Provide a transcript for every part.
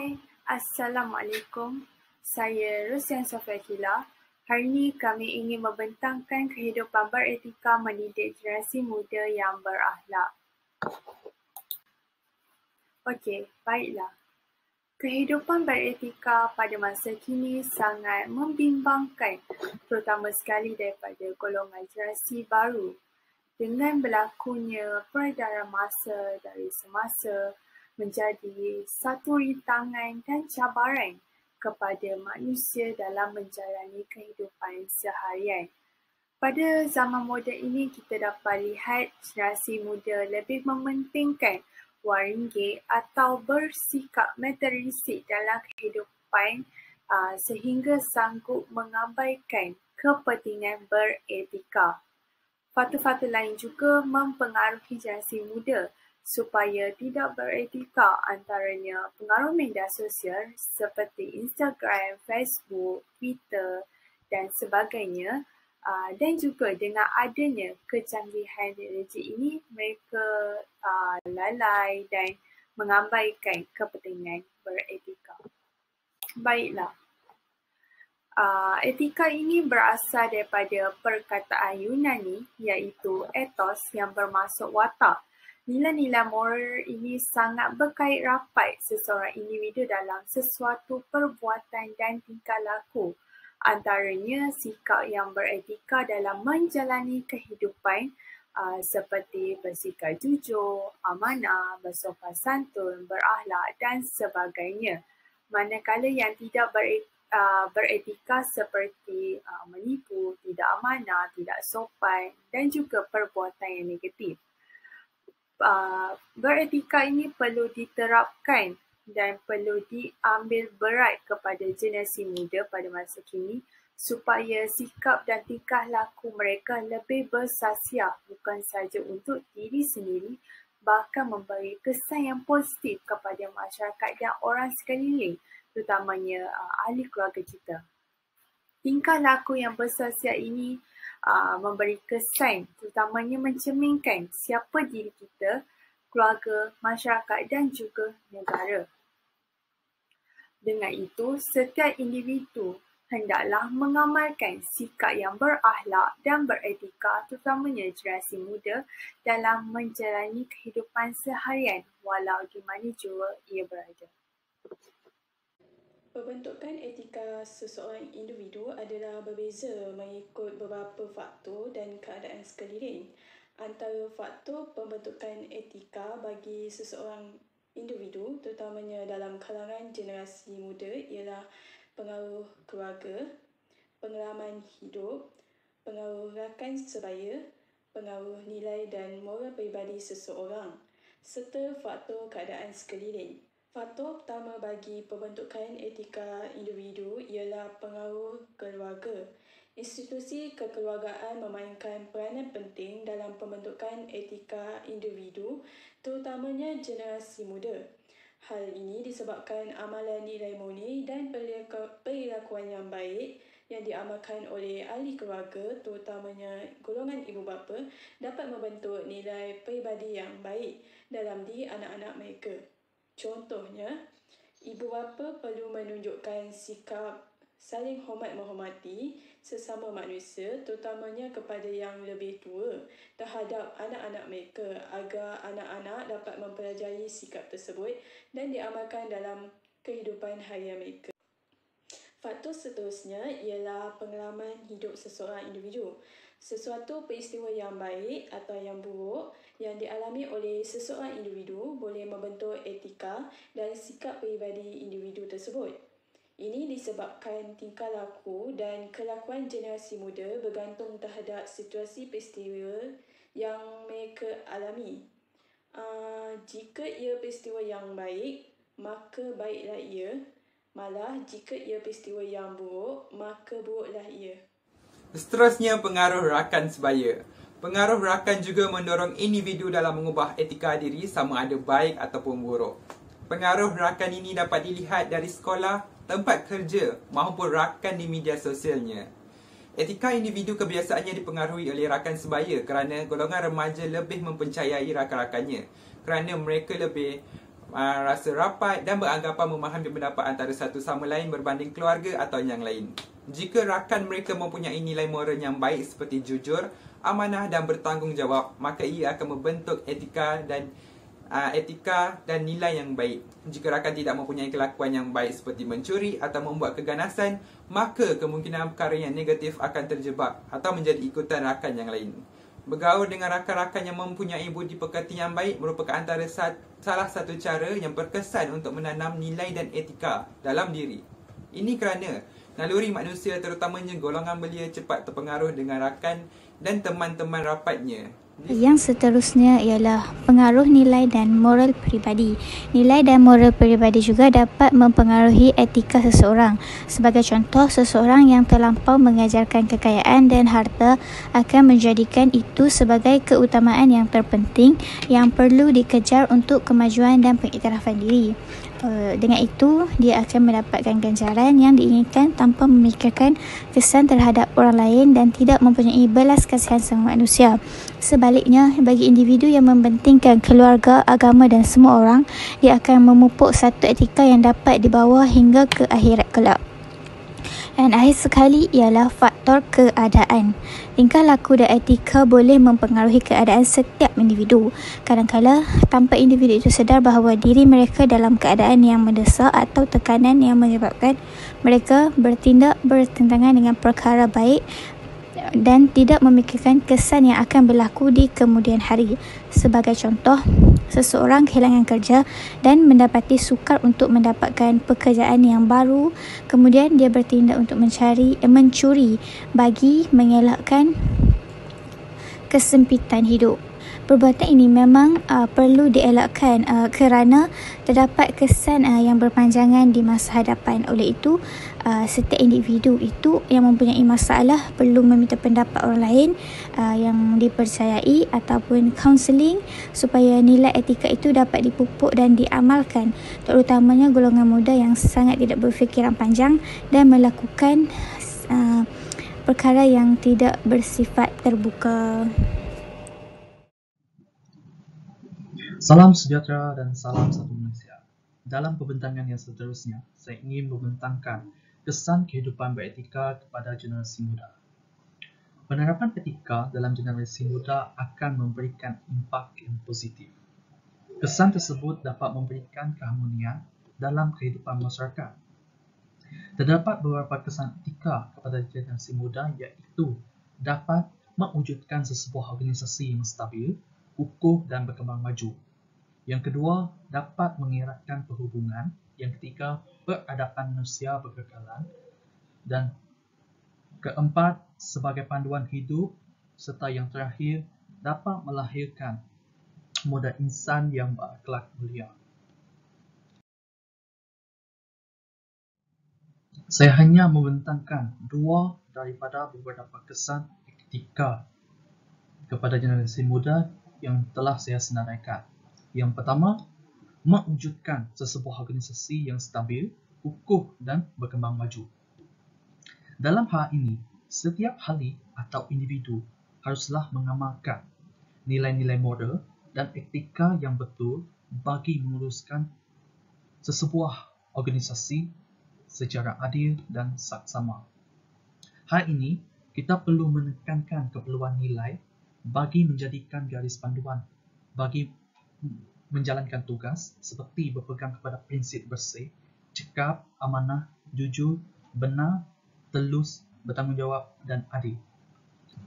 Hai, Assalamualaikum. Saya Rusian Sofiakila. Hari ini kami ingin membentangkan kehidupan beretika mendidik generasi muda yang berakhlak. Okey, baiklah. Kehidupan beretika pada masa kini sangat membimbangkan, terutama sekali daripada golongan generasi baru. Dengan berlakunya peredaran masa dari semasa menjadi satu rintangan dan cabaran kepada manusia dalam menjalani kehidupan seharian. Pada zaman moden ini, kita dapat lihat generasi muda lebih mementingkan wang ringgit atau bersikap materialistik dalam kehidupan sehingga sanggup mengabaikan kepentingan beretika. Faktor-faktor lain juga mempengaruhi generasi muda supaya tidak beretika, antaranya pengaruh media sosial seperti Instagram, Facebook, Twitter dan sebagainya. Dan juga dengan adanya kecanggihan teknologi ini, mereka lalai dan mengabaikan kepentingan beretika. Baiklah. Etika ini berasal daripada perkataan Yunani iaitu ethos yang bermaksud watak. Nilai-nilai moral ini sangat berkait rapat seseorang individu dalam sesuatu perbuatan dan tingkah laku. Antaranya sikap yang beretika dalam menjalani kehidupan seperti bersikap jujur, amanah, bersopan santun, berakhlak dan sebagainya. Manakala yang tidak beretika seperti menipu, tidak amanah, tidak sopan dan juga perbuatan yang negatif. Beretika ini perlu diterapkan dan perlu diambil berat kepada generasi muda pada masa kini supaya sikap dan tingkah laku mereka lebih bersasiar bukan sahaja untuk diri sendiri, bahkan memberi kesan yang positif kepada masyarakat dan orang sekeliling, terutamanya ahli keluarga kita. Tingkah laku yang bersasiar ini memberi kesan, terutamanya mencerminkan siapa diri kita, keluarga, masyarakat dan juga negara. Dengan itu, setiap individu hendaklah mengamalkan sikap yang berakhlak dan beretika, terutamanya generasi muda dalam menjalani kehidupan seharian walau di mana jua ia berada. Pembentukan etika seseorang individu adalah berbeza mengikut beberapa faktor dan keadaan sekeliling. Antara faktor pembentukan etika bagi seseorang individu, terutamanya dalam kalangan generasi muda, ialah pengaruh keluarga, pengalaman hidup, pengaruh rakan sebaya, pengaruh nilai dan moral peribadi seseorang, serta faktor keadaan sekeliling. Faktor pertama bagi pembentukan etika individu ialah pengaruh keluarga. Institusi kekeluargaan memainkan peranan penting dalam pembentukan etika individu, terutamanya generasi muda. Hal ini disebabkan amalan nilai murni dan perilakuan yang baik yang diamalkan oleh ahli keluarga, terutamanya golongan ibu bapa, dapat membentuk nilai peribadi yang baik dalam diri anak-anak mereka. Contohnya, ibu bapa perlu menunjukkan sikap saling hormat menghormati sesama manusia, terutamanya kepada yang lebih tua terhadap anak-anak mereka agar anak-anak dapat mempelajari sikap tersebut dan diamalkan dalam kehidupan harian mereka. Faktor seterusnya ialah pengalaman hidup seseorang individu. Sesuatu peristiwa yang baik atau yang buruk yang dialami oleh seseorang individu boleh membentuk etika dan sikap peribadi individu tersebut. Ini disebabkan tingkah laku dan kelakuan generasi muda bergantung terhadap situasi peristiwa yang mereka alami. Jika ia peristiwa yang baik, maka baiklah ia. Malah jika ia peristiwa yang buruk, maka buruklah ia. Seterusnya, pengaruh rakan sebaya. Pengaruh rakan juga mendorong individu dalam mengubah etika diri sama ada baik ataupun buruk. Pengaruh rakan ini dapat dilihat dari sekolah, tempat kerja maupun rakan di media sosialnya. Etika individu kebiasaannya dipengaruhi oleh rakan sebaya kerana golongan remaja lebih mempercayai rakan-rakannya kerana mereka lebih rasa rapat dan beranggapan memahami pendapat antara satu sama lain berbanding keluarga atau yang lain. Jika rakan mereka mempunyai nilai moral yang baik seperti jujur, amanah dan bertanggungjawab, maka ia akan membentuk etika dan nilai yang baik. Jika rakan tidak mempunyai kelakuan yang baik seperti mencuri atau membuat keganasan, maka kemungkinan perkara yang negatif akan terjebak atau menjadi ikutan rakan yang lain. Bergaul dengan rakan-rakan yang mempunyai budi pekerti yang baik merupakan antara salah satu cara yang berkesan untuk menanam nilai dan etika dalam diri. Ini kerana naluri manusia, terutamanya golongan belia, cepat terpengaruh dengan rakan dan teman-teman rapatnya. Yang seterusnya ialah pengaruh nilai dan moral peribadi. Nilai dan moral peribadi juga dapat mempengaruhi etika seseorang. Sebagai contoh, seseorang yang terlampau mengajarkan kekayaan dan harta akan menjadikan itu sebagai keutamaan yang terpenting yang perlu dikejar untuk kemajuan dan pengiktirafan diri. Dengan itu, dia akan mendapatkan ganjaran yang diinginkan tanpa memikirkan kesan terhadap orang lain dan tidak mempunyai belas kasihan sama manusia. Sebaliknya, bagi individu yang mempentingkan keluarga, agama dan semua orang, dia akan memupuk satu etika yang dapat dibawa hingga ke akhirat kelak. Dan akhir sekali ialah faktor keadaan. Tingkah laku dan etika boleh mempengaruhi keadaan setiap individu. Kadang-kadang tanpa individu itu sedar bahawa diri mereka dalam keadaan yang mendesak atau tekanan yang menyebabkan mereka bertindak bertentangan dengan perkara baik dan tidak memikirkan kesan yang akan berlaku di kemudian hari. Sebagai contoh, seseorang kehilangan kerja dan mendapati sukar untuk mendapatkan pekerjaan yang baru, kemudian dia bertindak untuk mencuri bagi mengelakkan kesempitan hidup. Perbuatan ini memang perlu dielakkan kerana terdapat kesan yang berpanjangan di masa hadapan. Oleh itu, setiap individu itu yang mempunyai masalah perlu meminta pendapat orang lain yang dipercayai ataupun kaunseling supaya nilai etika itu dapat dipupuk dan diamalkan, terutamanya golongan muda yang sangat tidak berfikiran panjang dan melakukan perkara yang tidak bersifat terbuka. Salam sejahtera dan salam satu Malaysia. Dalam pembintangan yang seterusnya, saya ingin membentangkan kesan kehidupan beretika kepada generasi muda. Penerapan etika dalam generasi muda akan memberikan impak yang positif. Kesan tersebut dapat memberikan keharmonian dalam kehidupan masyarakat. Terdapat beberapa kesan etika kepada generasi muda, iaitu dapat mewujudkan sesebuah organisasi yang stabil, kukuh dan berkembang maju. Yang kedua, dapat mengeratkan perhubungan. Yang ketiga, peradaban manusia berkekalan. Dan keempat, sebagai panduan hidup. Serta yang terakhir, dapat melahirkan model insan yang berakhlak mulia. Saya hanya membentangkan dua daripada beberapa kesan etika kepada generasi muda yang telah saya senaraikan. Yang pertama, mewujudkan sesebuah organisasi yang stabil, kukuh dan berkembang maju. Dalam hal ini, setiap ahli atau individu haruslah mengamalkan nilai-nilai moral dan etika yang betul bagi menguruskan sesebuah organisasi secara adil dan saksama. Hal ini, kita perlu menekankan keperluan nilai bagi menjadikan garis panduan bagi menjalankan tugas seperti berpegang kepada prinsip bersih, cekap, amanah, jujur, benar, telus, bertanggungjawab dan adil.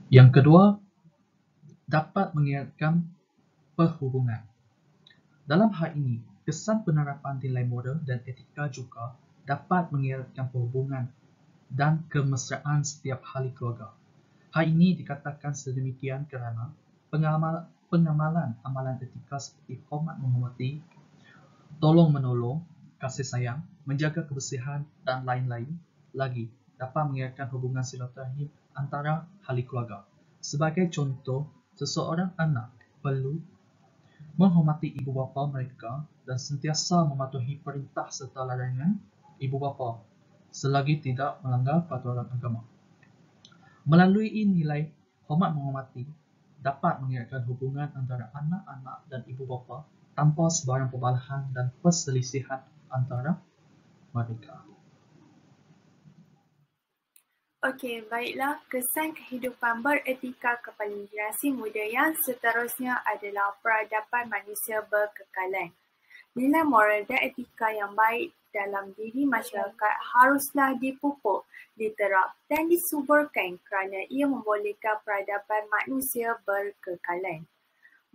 Yang kedua, dapat mengeratkan perhubungan. Dalam hal ini, kesan penerapan nilai moral dan etika juga dapat mengeratkan perhubungan dan kemesraan setiap ahli keluarga. Hal ini dikatakan sedemikian kerana pengamalan amalan etika seperti hormat menghormati, tolong menolong, kasih sayang, menjaga kebersihan dan lain-lain lagi dapat mengeratkan hubungan silaturahim antara ahli keluarga. Sebagai contoh, seseorang anak perlu menghormati ibu bapa mereka dan sentiasa mematuhi perintah serta larangan ibu bapa selagi tidak melanggar peraturan agama. Melalui nilai hormat menghormati dapat mengeratkan hubungan antara anak-anak dan ibu bapa tanpa sebarang perbalahan dan perselisihan antara mereka. Okey, baiklah. Kesan kehidupan beretika kepada generasi muda yang seterusnya adalah peradaban manusia berkekalan. Nilai moral dan etika yang baik dalam diri masyarakat haruslah dipupuk, diterap dan disuburkan kerana ia membolehkan peradaban manusia berkekalan.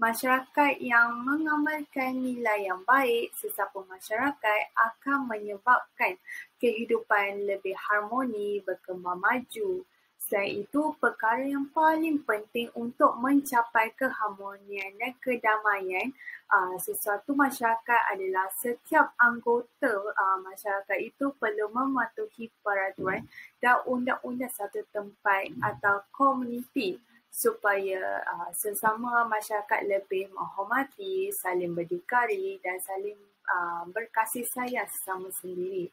Masyarakat yang mengamalkan nilai yang baik sesiapa masyarakat akan menyebabkan kehidupan lebih harmoni, berkembang maju. Selain itu, perkara yang paling penting untuk mencapai keharmonian dan kedamaian sesuatu masyarakat adalah setiap anggota masyarakat itu perlu mematuhi peraturan dan undang-undang satu tempat atau komuniti supaya sesama masyarakat lebih menghormati, saling berdikari dan saling berkasih sayang sesama sendiri.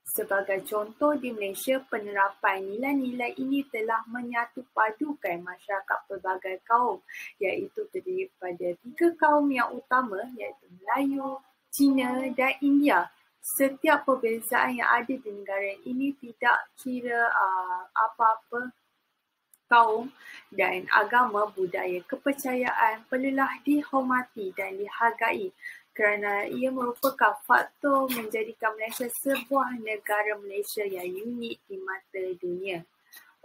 Sebagai contoh, di Malaysia, penerapan nilai-nilai ini telah menyatupadukan masyarakat pelbagai kaum, iaitu terdiri pada 3 kaum yang utama, iaitu Melayu, Cina dan India. Setiap perbezaan yang ada di negara ini tidak kira apa-apa kaum dan agama, budaya, kepercayaan perlulah dihormati dan dihargai kerana ia merupakan faktor menjadikan Malaysia sebuah negara Malaysia yang unik di mata dunia.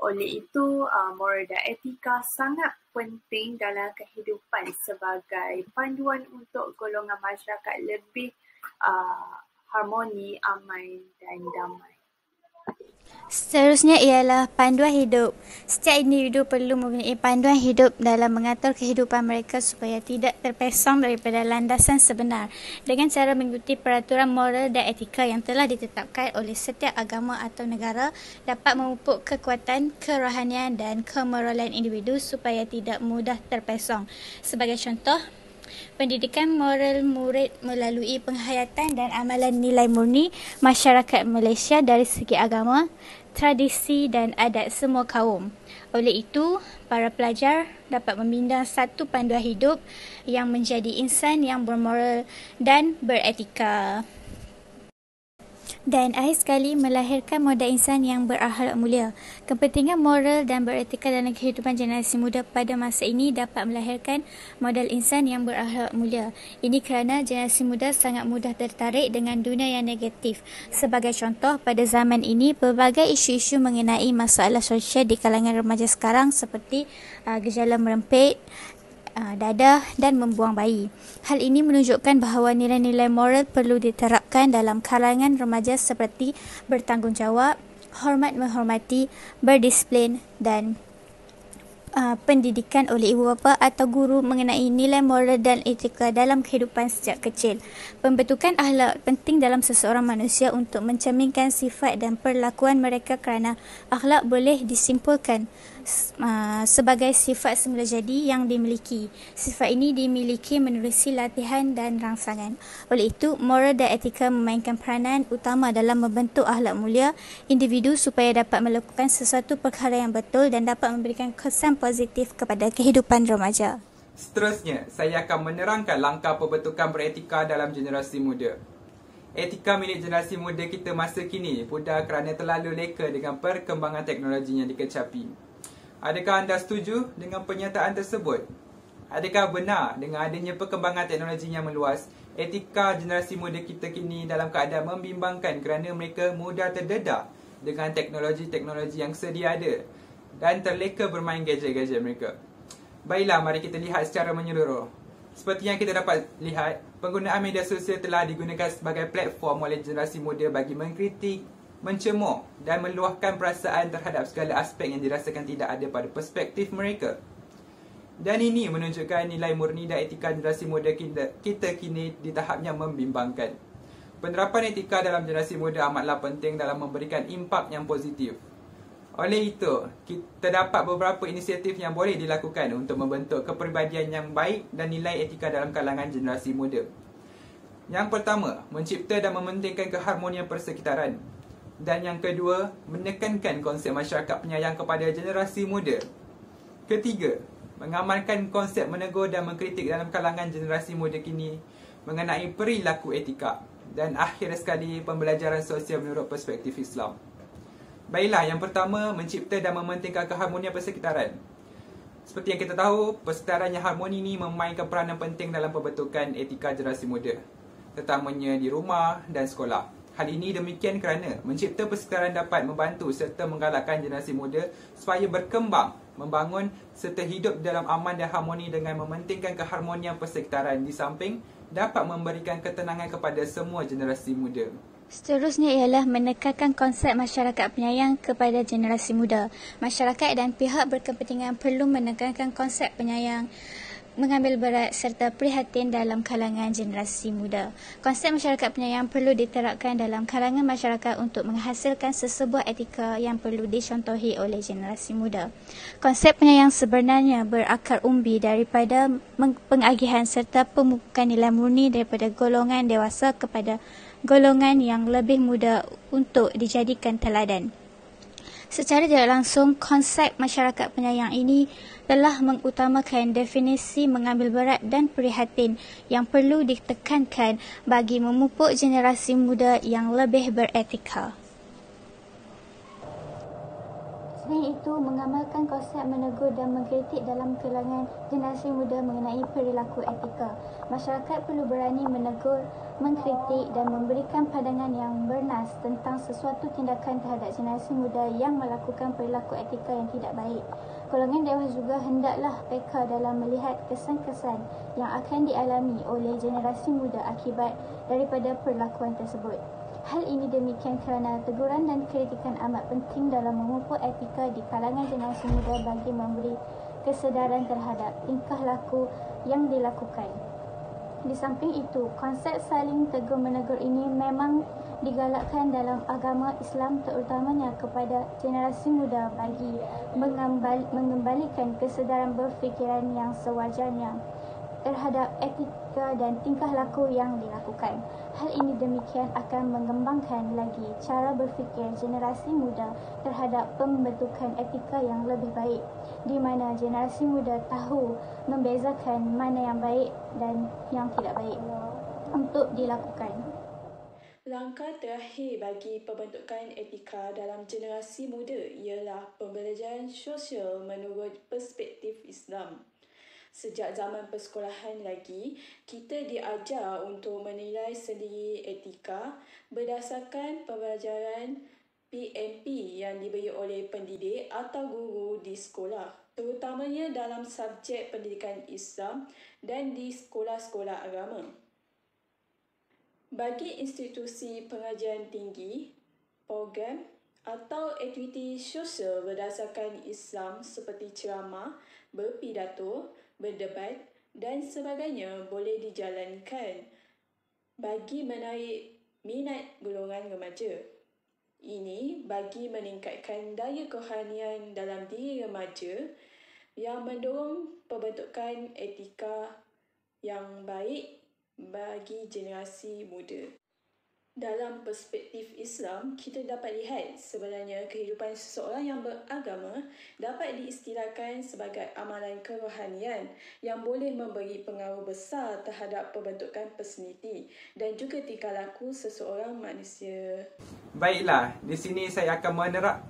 Oleh itu, moral dan etika sangat penting dalam kehidupan sebagai panduan untuk golongan masyarakat lebih harmoni, aman dan damai. Seterusnya ialah panduan hidup. Setiap individu perlu mempunyai panduan hidup dalam mengatur kehidupan mereka supaya tidak terpesong daripada landasan sebenar dengan cara mengikuti peraturan moral dan etika yang telah ditetapkan oleh setiap agama atau negara dapat memupuk kekuatan, kerohanian dan kemoralan individu supaya tidak mudah terpesong. Sebagai contoh, pendidikan moral murid melalui penghayatan dan amalan nilai murni masyarakat Malaysia dari segi agama, tradisi dan adat semua kaum. Oleh itu, para pelajar dapat membina satu panduan hidup yang menjadi insan yang bermoral dan beretika. Dan akhir sekali, melahirkan modal insan yang berakhlak mulia. Kepentingan moral dan beretika dalam kehidupan generasi muda pada masa ini dapat melahirkan modal insan yang berakhlak mulia. Ini kerana generasi muda sangat mudah tertarik dengan dunia yang negatif. Sebagai contoh, pada zaman ini, pelbagai isu-isu mengenai masalah sosial di kalangan remaja sekarang seperti gejala merempit, dadah dan membuang bayi. Hal ini menunjukkan bahawa nilai-nilai moral perlu diterapkan dalam kalangan remaja seperti bertanggungjawab, hormat menghormati, berdisiplin dan pendidikan oleh ibu bapa atau guru mengenai nilai moral dan etika dalam kehidupan sejak kecil. Pembentukan akhlak penting dalam seseorang manusia untuk mencerminkan sifat dan perlakuan mereka kerana akhlak boleh disimpulkan sebagai sifat semula jadi yang dimiliki. Sifat ini dimiliki menerusi latihan dan rangsangan. Oleh itu, moral dan etika memainkan peranan utama dalam membentuk akhlak mulia individu supaya dapat melakukan sesuatu perkara yang betul dan dapat memberikan kesan positif kepada kehidupan remaja. Seterusnya, saya akan menerangkan langkah pembentukan beretika dalam generasi muda. Etika milik generasi muda kita masa kini pudar kerana terlalu leka dengan perkembangan teknologi yang dikecapi. Adakah anda setuju dengan pernyataan tersebut? Adakah benar dengan adanya perkembangan teknologi yang meluas, etika generasi muda kita kini dalam keadaan membimbangkan kerana mereka mudah terdedah dengan teknologi-teknologi yang sedia ada dan terleka bermain gadget-gadget mereka? Baiklah, mari kita lihat secara menyeluruh. Seperti yang kita dapat lihat, penggunaan media sosial telah digunakan sebagai platform oleh generasi muda bagi mengkritik, mencemooh dan meluahkan perasaan terhadap segala aspek yang dirasakan tidak ada pada perspektif mereka. Dan ini menunjukkan nilai murni dan etika generasi muda kita kini di tahap yang membimbangkan. Penerapan etika dalam generasi muda amatlah penting dalam memberikan impak yang positif. Oleh itu, kita dapat beberapa inisiatif yang boleh dilakukan untuk membentuk kepribadian yang baik dan nilai etika dalam kalangan generasi muda. Yang pertama, mencipta dan mementingkan keharmonian persekitaran. Dan yang kedua, menekankan konsep masyarakat penyayang kepada generasi muda. Ketiga, mengamalkan konsep menegur dan mengkritik dalam kalangan generasi muda kini mengenai perilaku etika. Dan akhir sekali, pembelajaran sosial menurut perspektif Islam. Baiklah, yang pertama, mencipta dan mementingkan keharmonian persekitaran. Seperti yang kita tahu, persekitaran yang harmoni ini memainkan peranan penting dalam pembentukan etika generasi muda, terutamanya di rumah dan sekolah. Hal ini demikian kerana mencipta persekitaran dapat membantu serta menggalakkan generasi muda supaya berkembang, membangun serta hidup dalam aman dan harmoni dengan mementingkan keharmonian persekitaran di samping dapat memberikan ketenangan kepada semua generasi muda. Seterusnya ialah menekankan konsep masyarakat penyayang kepada generasi muda. Masyarakat dan pihak berkepentingan perlu menekankan konsep penyayang, mengambil berat serta prihatin dalam kalangan generasi muda. Konsep masyarakat penyayang perlu diterapkan dalam kalangan masyarakat untuk menghasilkan sesebuah etika yang perlu dicontohi oleh generasi muda. Konsep penyayang sebenarnya berakar umbi daripada pengagihan serta pemupukan nilai murni daripada golongan dewasa kepada golongan yang lebih muda untuk dijadikan teladan. Secara tidak langsung, konsep masyarakat penyayang ini telah mengutamakan definisi mengambil berat dan prihatin yang perlu ditekankan bagi memupuk generasi muda yang lebih beretika. Selain itu, mengamalkan konsep menegur dan mengkritik dalam kalangan generasi muda mengenai perilaku etika. Masyarakat perlu berani menegur, mengkritik dan memberikan pandangan yang bernas tentang sesuatu tindakan terhadap generasi muda yang melakukan perilaku etika yang tidak baik. Golongan dewasa juga hendaklah peka dalam melihat kesan-kesan yang akan dialami oleh generasi muda akibat daripada perlakuan tersebut. Hal ini demikian kerana teguran dan kritikan amat penting dalam memupuk etika di kalangan generasi muda bagi memberi kesedaran terhadap tingkah laku yang dilakukan. Di samping itu, konsep saling tegur-menegur ini memang digalakkan dalam agama Islam terutamanya kepada generasi muda bagi mengembalikan kesedaran berfikiran yang sewajarnya terhadap etika dan tingkah laku yang dilakukan. Hal ini demikian akan mengembangkan lagi cara berfikir generasi muda terhadap pembentukan etika yang lebih baik, di mana generasi muda tahu membezakan mana yang baik dan yang tidak baik untuk dilakukan. Langkah terakhir bagi pembentukan etika dalam generasi muda ialah pembelajaran sosial menurut perspektif Islam. Sejak zaman persekolahan lagi, kita diajar untuk menilai sendiri etika berdasarkan pembelajaran PMP yang diberi oleh pendidik atau guru di sekolah, terutamanya dalam subjek pendidikan Islam dan di sekolah-sekolah agama. Bagi institusi pengajian tinggi, program atau aktiviti sosial berdasarkan Islam seperti ceramah, berpidato, berdebat dan sebagainya boleh dijalankan bagi menarik minat golongan remaja. Ini bagi meningkatkan daya kerohanian dalam diri remaja yang mendorong pembentukan etika yang baik bagi generasi muda. Dalam perspektif Islam, kita dapat lihat sebenarnya kehidupan seseorang yang beragama dapat diistilahkan sebagai amalan kerohanian yang boleh memberi pengaruh besar terhadap pembentukan personaliti dan juga tingkah laku seseorang manusia. Baiklah, di sini saya akan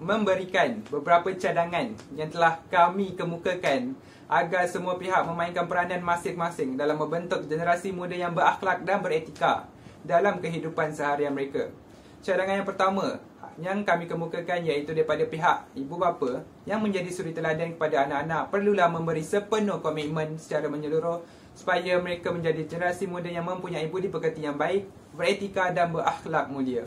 memberikan beberapa cadangan yang telah kami kemukakan agar semua pihak memainkan peranan masing-masing dalam membentuk generasi muda yang berakhlak dan beretika dalam kehidupan seharian mereka. Cadangan yang pertama yang kami kemukakan iaitu daripada pihak ibu bapa yang menjadi suri teladan kepada anak-anak perlulah memberi sepenuh komitmen secara menyeluruh supaya mereka menjadi generasi muda yang mempunyai budi pekerti yang baik, beretika dan berakhlak mulia.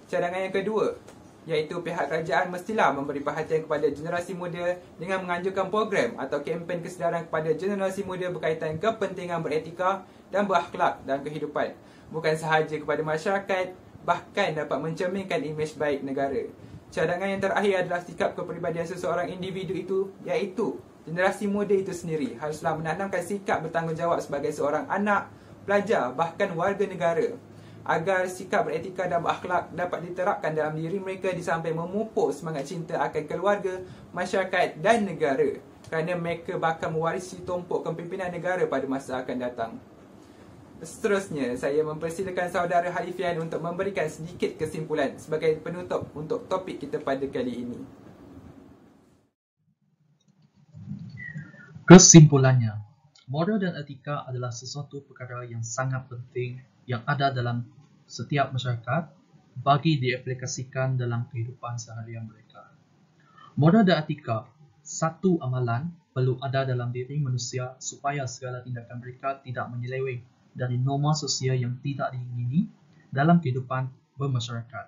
Cadangan yang kedua iaitu pihak kerajaan mestilah memberi perhatian kepada generasi muda dengan menganjurkan program atau kempen kesedaran kepada generasi muda berkaitan kepentingan beretika dan berakhlak dalam kehidupan. Bukan sahaja kepada masyarakat, bahkan dapat mencerminkan imej baik negara. Cadangan yang terakhir adalah sikap kepribadian seseorang individu itu, iaitu generasi muda itu sendiri haruslah menanamkan sikap bertanggungjawab sebagai seorang anak, pelajar, bahkan warga negara, agar sikap beretika dan berakhlak dapat diterapkan dalam diri mereka di samping memupuk semangat cinta akan keluarga, masyarakat dan negara, kerana mereka bakal mewarisi tumpuk kepimpinan negara pada masa akan datang. Seterusnya, saya mempersilakan saudara Halifian untuk memberikan sedikit kesimpulan sebagai penutup untuk topik kita pada kali ini. Kesimpulannya, moral dan etika adalah sesuatu perkara yang sangat penting yang ada dalam setiap masyarakat bagi diaplikasikan dalam kehidupan seharian mereka. Moral dan etika, satu amalan, perlu ada dalam diri manusia supaya segala tindakan mereka tidak menyeleweng dari norma sosial yang tidak diingini dalam kehidupan bermasyarakat.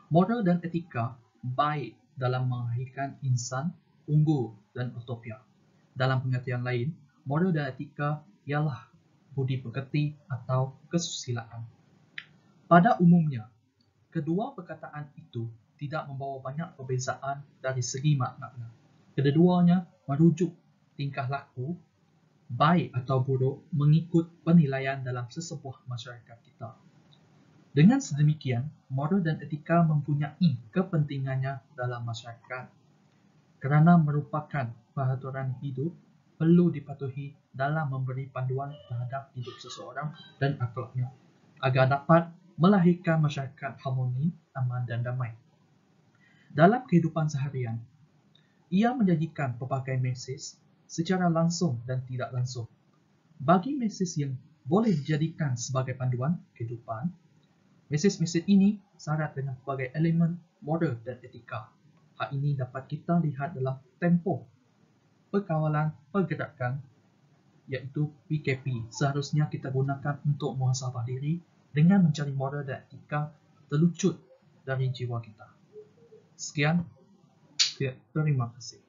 Moral dan etika baik dalam melahirkan insan unggul dan utopia. Dalam pengertian lain, moral dan etika ialah budi pekerti atau kesusilaan. Pada umumnya, kedua perkataan itu tidak membawa banyak perbezaan dari segi makna. Kedua-duanya merujuk tingkah laku baik atau buruk mengikut penilaian dalam sesebuah masyarakat kita. Dengan sedemikian, moral dan etika mempunyai kepentingannya dalam masyarakat kerana merupakan peraturan hidup perlu dipatuhi dalam memberi panduan terhadap hidup seseorang dan akhlaknya agar dapat melahirkan masyarakat harmoni, aman dan damai. Dalam kehidupan seharian, ia menjanjikan pelbagai mesej secara langsung dan tidak langsung. Bagi mesej yang boleh dijadikan sebagai panduan kehidupan, mesej-mesej ini syarat dengan pelbagai elemen moral dan etika. Hal ini dapat kita lihat dalam tempoh perkawalan pergerakan iaitu PKP. Seharusnya kita gunakan untuk muhasabah diri dengan mencari moral dan etika terlucut dari jiwa kita. Sekian, terima kasih.